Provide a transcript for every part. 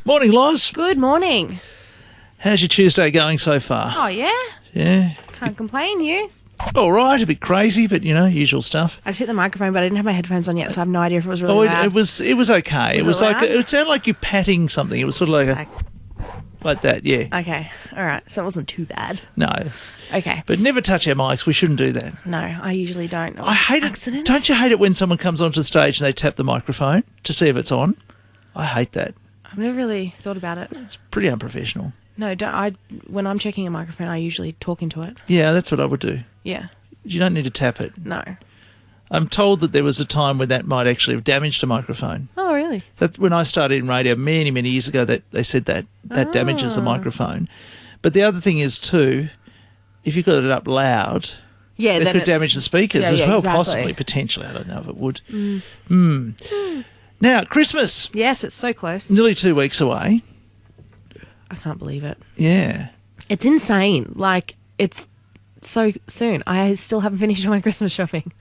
Morning, Loz. Good morning. How's your Tuesday going so far? Oh, yeah? Yeah. Can't complain, you? All right, a bit crazy, but, usual stuff. I just hit the microphone, but I didn't have my headphones on yet, so I have no idea if it was really loud. It was okay. Was it was it like, loud? it sounded like you patting something. It was sort of like that, yeah. Okay, all right. So it wasn't too bad. No. Okay. But never touch our mics. We shouldn't do that. No, I usually don't. I hate Accidents? it. Don't you hate it when someone comes onto the stage and they tap the microphone to see if it's on? I hate that. I've never really thought about it. It's pretty unprofessional. No, when I'm checking a microphone, I usually talk into it. Yeah, that's what I would do. Yeah. You don't need to tap it. No. I'm told that there was a time when that might actually have damaged a microphone. Oh, really? That when I started in radio many, many years ago, that they said that damages the microphone. But the other thing is too, if you got it up loud, Yeah, it then could damage the speakers as well, exactly. possibly, potentially. I don't know if it would. Now, Christmas, Yes, it's so close. nearly 2 weeks away. I can't believe it. Yeah. It's insane. Like, it's so soon. I still haven't finished my Christmas shopping.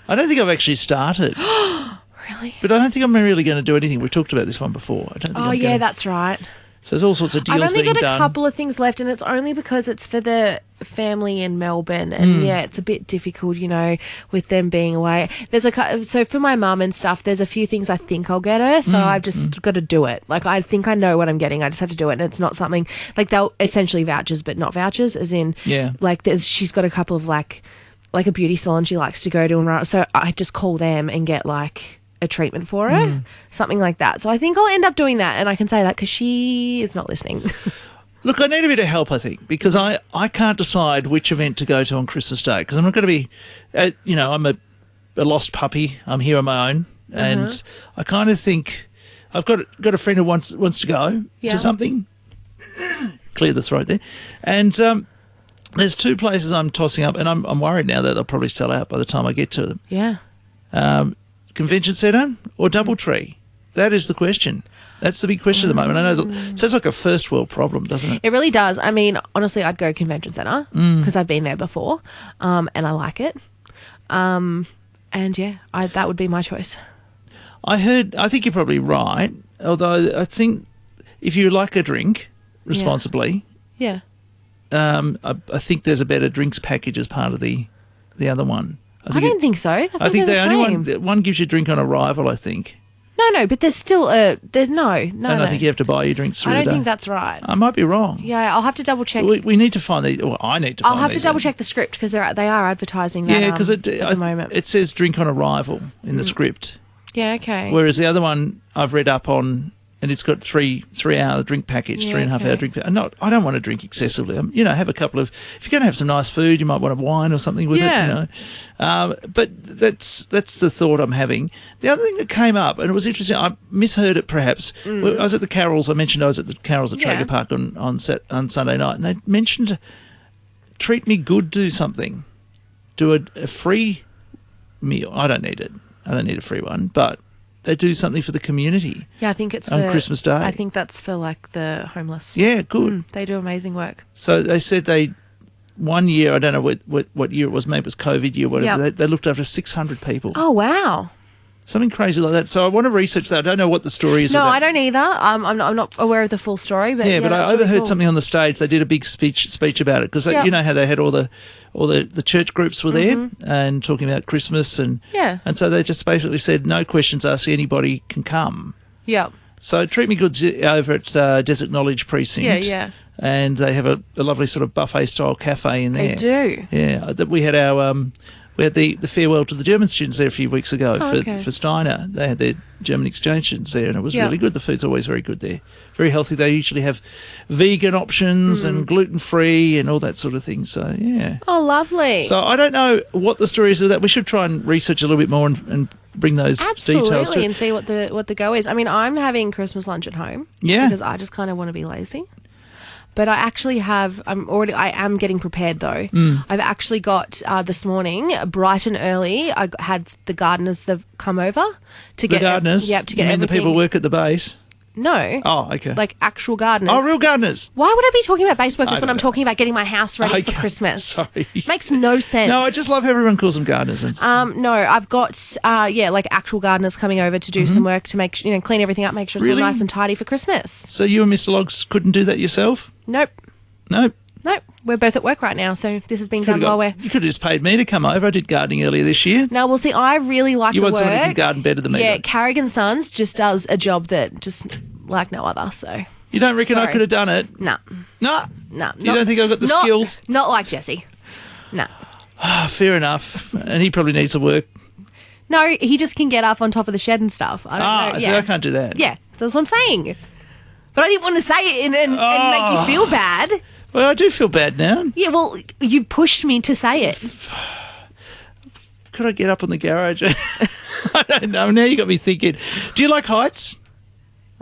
I don't think I've actually started. Really? But I don't think I'm really going to do anything. We've talked about this one before. I don't think Oh, I'm yeah, gonna, that's right. So there's all sorts of deals I've only being got a done. couple of things left, and it's only because it's for the family in Melbourne, and it's a bit difficult, with them being away. So for my mum and stuff, there's a few things I think I'll get her, so I've just got to do it. Like, I think I know what I'm getting. I just have to do it, and it's not something like they'll essentially vouchers, but not vouchers, as in she's got a couple of like a beauty salon she likes to go to, and so I just call them and get a treatment for her, something like that. So I think I'll end up doing that, and I can say that because she is not listening. Look, I need a bit of help, I think, because I can't decide which event to go to on Christmas Day because I'm not going to be, I'm a lost puppy. I'm here on my own, and I kind of think I've got a friend who wants to go to something. Clear the throat there, and there's two places I'm tossing up, and I'm worried now that they'll probably sell out by the time I get to them. Yeah. Convention centre or Doubletree? That is the question. That's the big question at the moment. I know it sounds like a first world problem, doesn't it? It really does. I mean, honestly, I'd go convention centre because I've been there before, and I like it. And yeah, that would be my choice. I think you're probably right, although I think if you like a drink responsibly, Yeah. I think there's a better drinks package as part of the other one. I don't think so. I think the they're the only same. one gives you a drink on arrival, I think. No, but there's still there's no. And I think you have to buy your drinks through I the don't day. think that's right. I might be wrong. Yeah, I'll have to double check. We need to find these. Well, I need to find I'll have to these double out. check the script because they are advertising that. Yeah, because at the moment. it says drink on arrival in the script. Yeah, okay. Whereas the other one I've read up on, and it's got 3 hour drink package, Yeah, 3.5 hour okay. drink. I don't want to drink excessively. Have a couple of. If you're going to have some nice food, you might want a wine or something with it. But that's the thought I'm having. The other thing that came up, and it was interesting. I misheard it perhaps. I was at the Carols. I mentioned I was at the Carols at Traeger Park on Sunday night, and they mentioned treat me good, do something, do a free meal. I don't need it. I don't need a free one, but they do something for the community. Yeah, I think it's on for Christmas Day. I think that's for the homeless. Yeah, good. They do amazing work. So they said one year, I don't know what year it was, maybe it was COVID year, whatever, they looked after 600 people. Oh, wow. Something crazy like that. So I want to research that. I don't know what the story is. No, with that. I don't either. I'm not aware of the full story. But but I that's overheard really cool. something on the stage. They did a big speech about it because you know how they had all the church groups were there and talking about Christmas and so they just basically said no questions asked, anybody can come. Yeah. So Treat Me Good's over at Desert Knowledge Precinct. Yeah. And they have a lovely sort of buffet style cafe in there. They do. Yeah, we had the farewell to the German students there a few weeks ago for Steiner. They had their German exchange students there, and it was really good. The food's always very good there, very healthy. They usually have vegan options and gluten free and all that sort of thing. So yeah. Oh, lovely. So I don't know what the story is of that. We should try and research a little bit more and bring those details to Absolutely, it. and see what the go is. I mean, I'm having Christmas lunch at home. Yeah. Because I just kind of want to be lazy. But I actually have. I am getting prepared though. I've actually got this morning, bright and early. I had the gardeners come over to get the gardeners. Yep, to get you mean everything. the people who work at the base. No. Oh, okay. Like actual gardeners. Oh, real gardeners. Why would I be talking about base workers when I'm know. talking about getting my house ready for Christmas? Sorry. Makes no sense. No, I just love how everyone calls them gardeners. No, I've got like actual gardeners coming over to do some work to make clean everything up, make sure it's all nice and tidy for Christmas. So you and Mr. Logs couldn't do that yourself? Nope. Nope. Nope. We're both at work right now, so this has been done while we're... You could have just paid me to come over. I did gardening earlier this year. No, well, see, I really like the work. You want someone who can garden better than me. Yeah, though. Carrigan Sons just does a job that just like no other, so... You don't reckon I Sorry. could have done it? No. No. No. You don't think I've got the skills? Not like Jesse. No. Fair enough. And he probably needs to work. No, he just can get up on top of the shed and stuff. I don't know. So I can't do that. Yeah, that's what I'm saying. But I didn't want to say it and make you feel bad. Well, I do feel bad now. Yeah, well, you pushed me to say it. Could I get up on the garage? I don't know. Now you got me thinking. Do you like heights?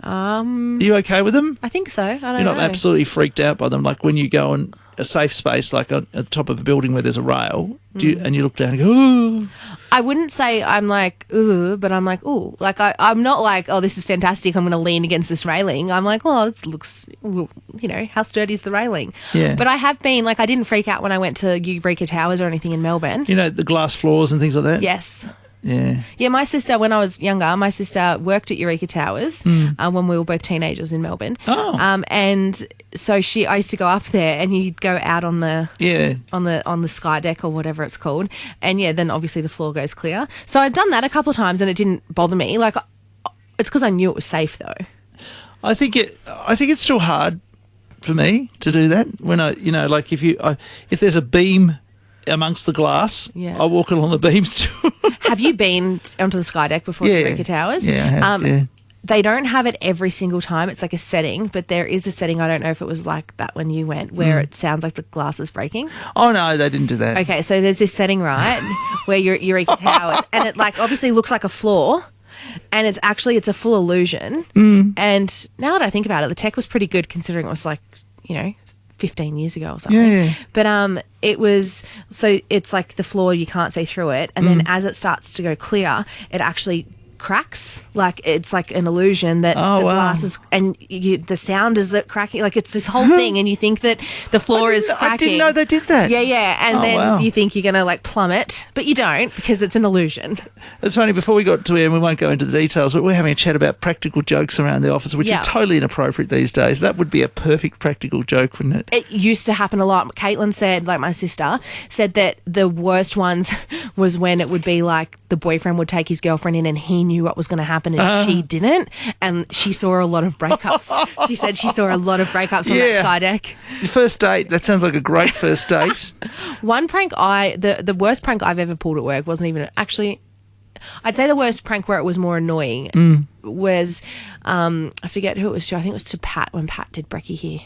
Are you okay with them? I think so. I don't know. You're not absolutely freaked out by them, like when you go on a safe space, like at the top of a building where there's a rail, and you look down and go, ooh. I wouldn't say I'm like, ooh, but I'm like, ooh. Like, I'm not like, oh, this is fantastic, I'm going to lean against this railing. I'm like, well, it looks, how sturdy is the railing? Yeah. But I have been, like, I didn't freak out when I went to Eureka Towers or anything in Melbourne. You know, the glass floors and things like that? Yes. Yeah. Yeah, my sister, when I was younger, my sister worked at Eureka Towers when we were both teenagers in Melbourne. Oh. And so I used to go up there and you'd go out on the on the sky deck or whatever it's called. And yeah, then obviously the floor goes clear. So I'd done that a couple of times and it didn't bother me. Like, it's because I knew it was safe though. I think it's still hard for me to do that when like if there's a beam amongst the glass, I walk along the beams too. Have you been onto the sky deck before at Eureka Towers? Yeah, I have, They don't have it every single time. It's like a setting, but there is a setting, I don't know if it was like that when you went, where it sounds like the glass is breaking. Oh, no, they didn't do that. Okay, so there's this setting, right, where you're at Eureka Towers, and it like obviously looks like a floor, and it's a full illusion. And now that I think about it, the tech was pretty good considering it was like, 15 years ago or something. Yeah. But it's like the floor, you can't see through it. And then as it starts to go clear, it actually cracks. Like it's like an illusion that the glass is, and the sound is cracking. Like it's this whole thing, and you think that the floor is cracking. I didn't know they did that. Yeah. And then you think you're going to like plummet, but you don't because it's an illusion. It's funny, before we got to it, and we won't go into the details, but we're having a chat about practical jokes around the office, which is totally inappropriate these days. That would be a perfect practical joke, wouldn't it? It used to happen a lot. Caitlin said, like my sister, said that the worst ones was when it would be like the boyfriend would take his girlfriend in and he knew what was going to happen and she didn't, and she saw a lot of breakups. She said she saw a lot of breakups on that sky deck. First date, that sounds like a great first date. One prank the worst prank I've ever pulled at work wasn't even actually, I'd say the worst prank where it was more annoying was, I forget who it was to. I think it was to Pat when Pat did brekkie here.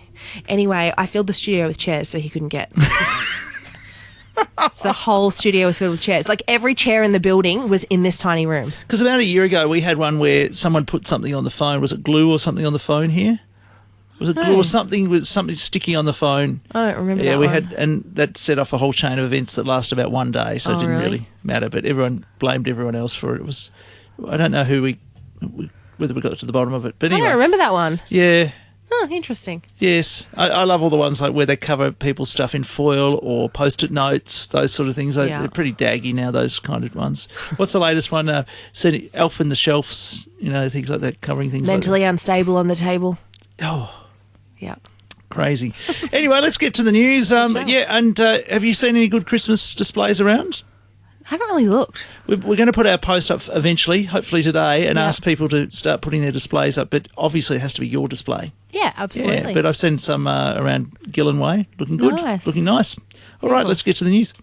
Anyway, I filled the studio with chairs so he couldn't get. So the whole studio was filled with chairs. Like every chair in the building was in this tiny room. Because about a year ago we had one where someone put something on the phone. Was it glue or something on the phone here? Was it glue or something with something sticky on the phone? I don't remember. Yeah, we had, and that set off a whole chain of events that lasted about one day, so it didn't really matter. But everyone blamed everyone else for it. It was, I don't know whether we got to the bottom of it. But anyway, I don't remember that one. Yeah. Oh, interesting. Yes, I love all the ones like where they cover people's stuff in foil or post-it notes, those sort of things. They're pretty daggy now, those kind of ones. What's the latest one? Said Elf in the Shelves, things like that, covering things Mentally like that. Unstable on the table. Oh. Yeah. Crazy. Anyway, let's get to the news. Have you seen any good Christmas displays around? I haven't really looked. We're going to put our post up eventually, hopefully today, and ask people to start putting their displays up. But obviously it has to be your display. Yeah, absolutely. Yeah, but I've seen some around Gillen Way. Looking good. Nice. Looking nice. All right, let's get to the news.